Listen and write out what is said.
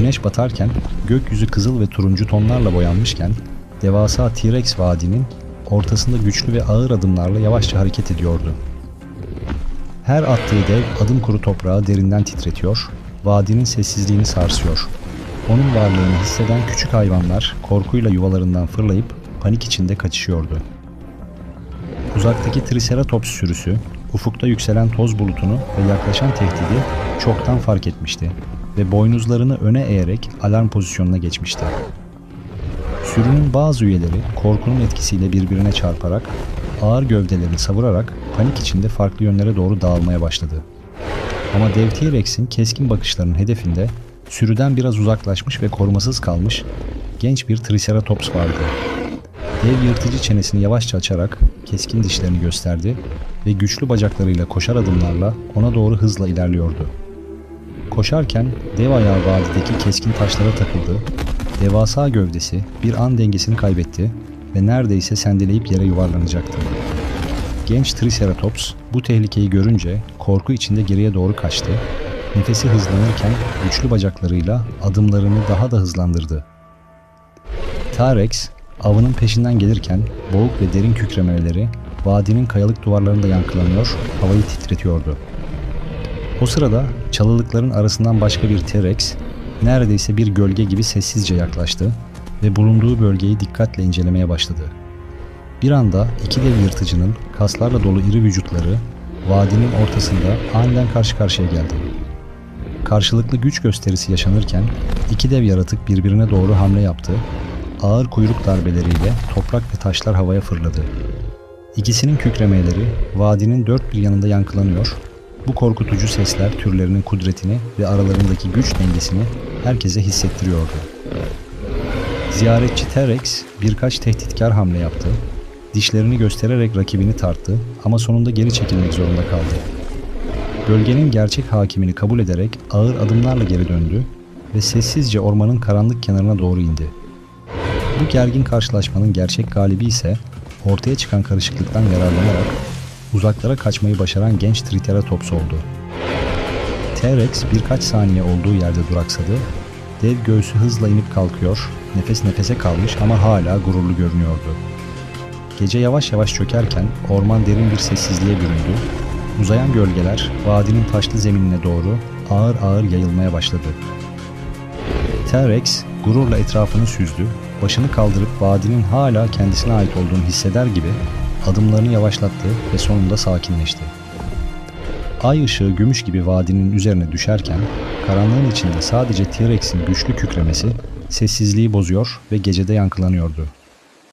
Güneş batarken, gökyüzü kızıl ve turuncu tonlarla boyanmışken, devasa T-Rex vadinin ortasında güçlü ve ağır adımlarla yavaşça hareket ediyordu. Her attığı dev adım kuru toprağı derinden titretiyor, vadinin sessizliğini sarsıyor. Onun varlığını hisseden küçük hayvanlar korkuyla yuvalarından fırlayıp panik içinde kaçışıyordu. Uzaktaki Triceratops sürüsü, ufukta yükselen toz bulutunu ve yaklaşan tehdidi çoktan fark etmişti ve boynuzlarını öne eğerek alarm pozisyonuna geçmişti. Sürünün bazı üyeleri korkunun etkisiyle birbirine çarparak, ağır gövdelerini savurarak panik içinde farklı yönlere doğru dağılmaya başladı. Ama dev T-Rex'in keskin bakışlarının hedefinde sürüden biraz uzaklaşmış ve korumasız kalmış genç bir Triceratops vardı. Dev yırtıcı çenesini yavaşça açarak keskin dişlerini gösterdi ve güçlü bacaklarıyla koşar adımlarla ona doğru hızla ilerliyordu. Koşarken dev ayağı vadideki keskin taşlara takıldı, devasa gövdesi bir an dengesini kaybetti ve neredeyse sendeleyip yere yuvarlanacaktı. Genç Triceratops bu tehlikeyi görünce korku içinde geriye doğru kaçtı, nefesi hızlanırken güçlü bacaklarıyla adımlarını daha da hızlandırdı. T-Rex avının peşinden gelirken boğuk ve derin kükremeleri vadinin kayalık duvarlarında yankılanıyor, havayı titretiyordu. O sırada çalılıkların arasından başka bir T-Rex neredeyse bir gölge gibi sessizce yaklaştı ve bulunduğu bölgeyi dikkatle incelemeye başladı. Bir anda iki dev yırtıcının kaslarla dolu iri vücutları vadinin ortasında aniden karşı karşıya geldi. Karşılıklı güç gösterisi yaşanırken iki dev yaratık birbirine doğru hamle yaptı, ağır kuyruk darbeleriyle toprak ve taşlar havaya fırladı. İkisinin kükremeleri vadinin dört bir yanında yankılanıyor, bu korkutucu sesler türlerinin kudretini ve aralarındaki güç dengesini herkese hissettiriyordu. Ziyaretçi T-Rex birkaç tehditkar hamle yaptı, dişlerini göstererek rakibini tarttı ama sonunda geri çekilmek zorunda kaldı. Gölgenin gerçek hakimini kabul ederek ağır adımlarla geri döndü ve sessizce ormanın karanlık kenarına doğru indi. Bu gergin karşılaşmanın gerçek galibi ise ortaya çıkan karışıklıktan yararlanarak uzaklara kaçmayı başaran genç Triceratops oldu. T-Rex birkaç saniye olduğu yerde duraksadı, dev göğsü hızla inip kalkıyor, nefes nefese kalmış ama hala gururlu görünüyordu. Gece yavaş yavaş çökerken orman derin bir sessizliğe büründü, uzayan gölgeler vadinin taşlı zeminine doğru ağır ağır yayılmaya başladı. T-Rex gururla etrafını süzdü, başını kaldırıp vadinin hala kendisine ait olduğunu hisseder gibi adımlarını yavaşlattı ve sonunda sakinleşti. Ay ışığı gümüş gibi vadinin üzerine düşerken karanlığın içinde sadece T-Rex'in güçlü kükremesi sessizliği bozuyor ve gecede yankılanıyordu.